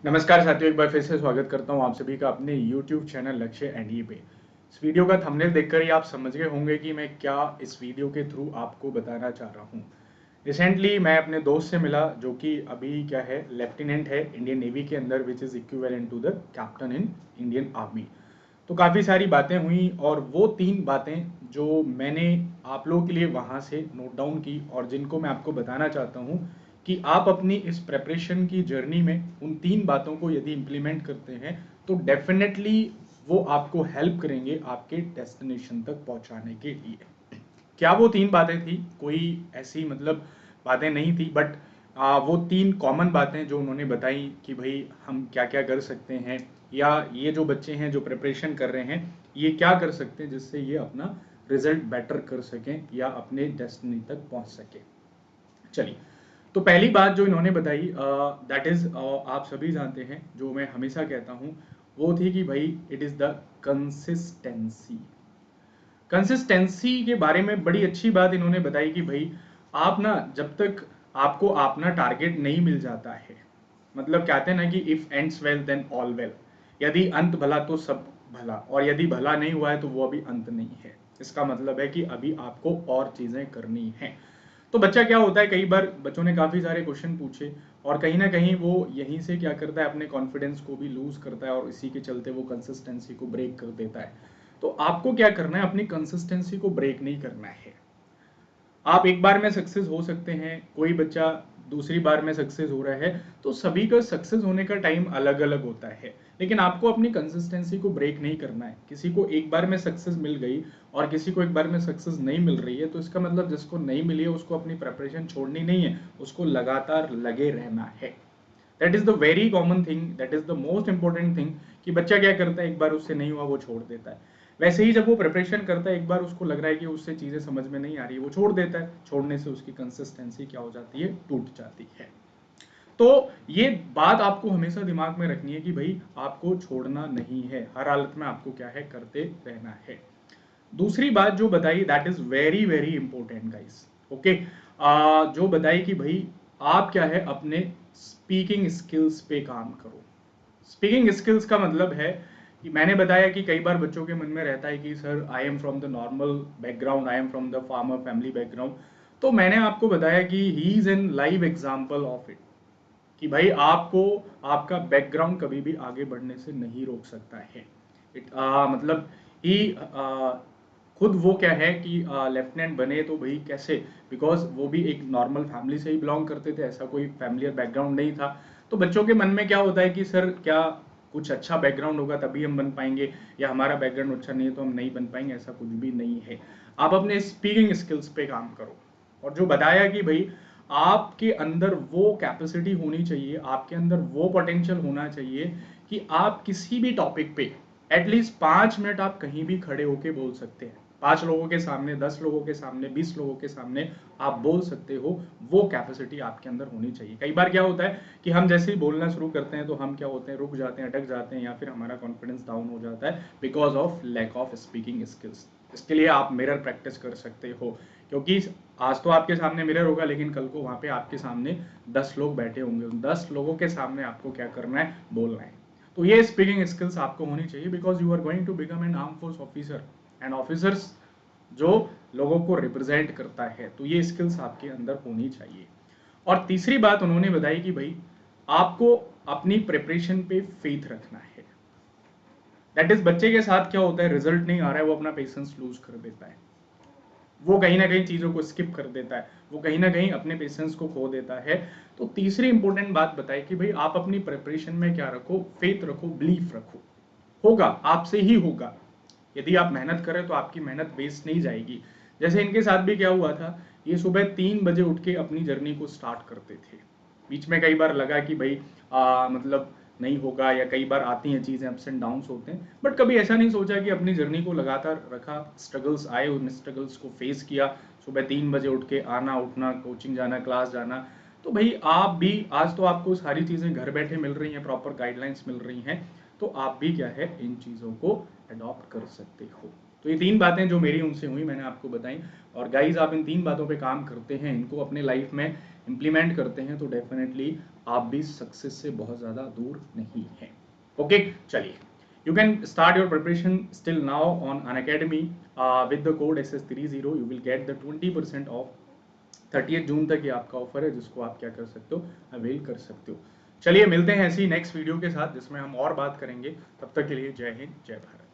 नमस्कार साथियों, एक बार फिर से स्वागत करता हूं आप सभी का अपने YouTube चैनल लक्ष्य एनडीए पे। इस वीडियो का थंबनेल देखकर ही आप समझ गए होंगे कि मैं क्या इस वीडियो के थ्रू आपको बताना चाह रहा हूं। रिसेंटली मैं अपने दोस्त से मिला जो कि अभी क्या है, लेफ्टिनेंट है इंडियन नेवी के अंदर, which is equivalent to the captain in Indian army. तो काफ़ी सारी बातें हुई और वो 3 बातें जो मैंने आप लोगों के लिए वहाँ से नोट डाउन की और जिनको मैं आपको बताना चाहता हूँ कि आप अपनी इस प्रेपरेशन की जर्नी में उन 3 बातों को यदि इम्प्लीमेंट करते हैं तो डेफिनेटली वो आपको हेल्प करेंगे आपके डेस्टिनेशन तक पहुँचाने के लिए। क्या वो 3 बातें थी? कोई ऐसी मतलब बातें नहीं थी, बट वो 3 कॉमन बातें जो उन्होंने बताई कि भाई हम क्या-क्या कर सकते हैं, या ये जो बच्चे हैं जो प्रिपरेशन कर रहे हैं, ये क्या कर सकते हैं जिससे ये अपना रिजल्ट बेटर कर सकें या अपने डेस्टिनी तक पहुंच सकें। चलिए, तो पहली बात जो इन्होंने बताई दैट इज, आप सभी जानते हैं जो मैं हमेशा कहता हूँ, वो थी कि भाई it is the consistency. Consistency के बारे में बड़ी अच्छी बात इन्होंने बताई कि भाई आप ना, जब तक आपको अपना टारगेट नहीं मिल जाता है, मतलब कहते हैं ना कि if ends well then all well, यदि अंत भला तो सब भला, और यदि भला नहीं हुआ है तो वो अभी अंत नहीं है। इसका मतलब है कि अभी आपको और चीजें करनी है। तो बच्चा क्या होता है, कई बार बच्चों ने काफ़ी सारे क्वेश्चन पूछे और कहीं ना कहीं वो यहीं से क्या करता है, अपने कॉन्फिडेंस को भी लूज करता है और इसी के चलते वो कंसिस्टेंसी को ब्रेक कर देता है। तो आपको क्या करना है, अपनी कंसिस्टेंसी को ब्रेक नहीं करना है। आप एक बार में सक्सेस हो सकते हैं, कोई बच्चा दूसरी बार में सक्सेस हो रहा है, तो सभी का सक्सेस होने का टाइम अलग अलग होता है। लेकिन आपको अपनी कंसिस्टेंसी को ब्रेक नहीं करना है। किसी को एक बार में सक्सेस मिल गई और किसी को एक बार में सक्सेस नहीं मिल रही है, तो इसका मतलब जिसको नहीं मिली है उसको अपनी प्रिपरेशन छोड़नी नहीं है, उसको लगातार लगे रहना है। That is the very common thing, that is the most important thing, कि बच्चा क्या करता है, एक बार उससे नहीं हुआ वो छोड़ देता है। वैसे ही जब वो प्रिपरेशन करता है, एक बार उसको लग रहा है कि उससे चीज़ें समझ में नहीं आ रही है, वो छोड़ देता है। छोड़ने से उसकी कंसिस्टेंसी क्या हो जाती है, टूट जाती है। तो ये बात आपको हमेशा दिमाग में रखनी है कि भाई आपको छोड़ना नहीं है, हर हालत में आपको क्या है, करते रहना है। दूसरी बात जो बताई, that is very very important guys. Okay, जो बताई कि भाई आप क्या है, अपने स्पीकिंग स्किल्स पे काम करो। स्पीकिंग स्किल्स का मतलब है कि मैंने बताया कि कई बार बच्चों के मन में रहता है कि sir I am from the normal background, I am from the farmer family background. तो मैंने आपको बताया कि he is an live example of it, कि भाई आपको आपका बैकग्राउंड कभी भी आगे बढ़ने से नहीं रोक सकता है। मतलब ही खुद वो क्या है कि लेफ्टिनेंट बने तो भाई कैसे, बिकॉज वो भी एक नॉर्मल फैमिली से ही बिलोंग करते थे, ऐसा कोई फैमिलियर बैकग्राउंड नहीं था। तो बच्चों के मन में क्या होता है कि सर क्या कुछ अच्छा बैकग्राउंड होगा तभी हम बन पाएंगे, या हमारा बैकग्राउंड अच्छा नहीं है तो हम नहीं बन पाएंगे, ऐसा कुछ भी नहीं है। आप अपने स्पीकिंग स्किल्स पे काम करो। और जो बताया कि भाई आपके अंदर वो कैपेसिटी होनी चाहिए, आपके अंदर वो पोटेंशियल होना चाहिए कि आप किसी भी टॉपिक पे एटलीस्ट 5 मिनट आप कहीं भी खड़े होके बोल सकते हैं। 5 लोगों के सामने, 10 लोगों के सामने, 20 लोगों के सामने आप बोल सकते हो। वो कैपेसिटी आपके अंदर होनी चाहिए। कई बार क्या होता है कि हम जैसे ही बोलना शुरू करते हैं तो हम क्या होते हैं, रुक जाते हैं, अटक जाते हैं, या फिर हमारा कॉन्फिडेंस डाउन हो जाता है because of lack of speaking skills. इसके लिए आप मिरर प्रैक्टिस कर सकते हो, क्योंकि आज तो आपके सामने मिरर होगा, लेकिन कल को वहाँ पे आपके सामने 10 लोग बैठे होंगे। उन 10 लोगों के सामने आपको क्या करना है, बोलना है। तो ये स्पीकिंग स्किल्स आपको होनी चाहिए, because you are going to become an arm force officer, and officers जो लोगों को रिप्रेजेंट करता है, तो ये स्किल्स आपके अंदर होनी चाहिए। और तीसरी बात उन्होंने बताई कि भाई आपको अपनी प्रिपरेशन पे फेथ रखना है। दैट इज, बच्चे के साथ क्या होता है, रिजल्ट नहीं आ रहा है, वो अपना पेशेंस लूज कर देता है, वो कहीं ना कहीं चीज़ों को स्किप कर देता है, वो कहीं ना कहीं अपने पेशेंस को खो देता है। तो तीसरी इंपॉर्टेंट बात बताई कि भाई आप अपनी प्रिपरेशन में क्या रखो, फेथ रखो, बिलीफ रखो। होगा, आपसे ही होगा। यदि आप मेहनत करें तो आपकी मेहनत वेस्ट नहीं जाएगी। जैसे इनके साथ भी क्या हुआ था, ये सुबह 3 बजे उठ के अपनी जर्नी को स्टार्ट करते थे। बीच में कई बार लगा कि भाई मतलब नहीं होगा, या कई बार आती हैं चीज़ें, अप्स एंड डाउन्स होते हैं, बट कभी ऐसा नहीं सोचा कि अपनी जर्नी को लगातार रखा। स्ट्रगल्स आए, उन स्ट्रगल्स को फेस किया। सुबह 3 बजे उठ के आना, उठना, कोचिंग जाना, क्लास जाना। तो भाई आप भी, आज तो आपको सारी चीज़ें घर बैठे मिल रही हैं, प्रॉपर गाइडलाइंस मिल रही हैं, तो आप भी क्या है, इन चीज़ों को अडॉप्ट कर सकते हो। तो ये 3 बातें जो मेरी उनसे हुई मैंने आपको बताई, और गाइज आप इन 3 बातों पे काम करते हैं, इनको अपने लाइफ में इम्प्लीमेंट करते हैं, तो डेफिनेटली आप भी सक्सेस से बहुत ज़्यादा दूर नहीं हैं। ओके, चलिए, you can start your preparation still now on Unacademy with the code SS30 you will get the 20% off 30 जून तक ये आपका ऑफर है, जिसको आप क्या कर सकते हो, अवेल कर सकते हो। चलिए मिलते हैं ऐसी नेक्स्ट वीडियो के साथ जिसमें हम और बात करेंगे। तब तक के लिए जय हिंद, जय भारत।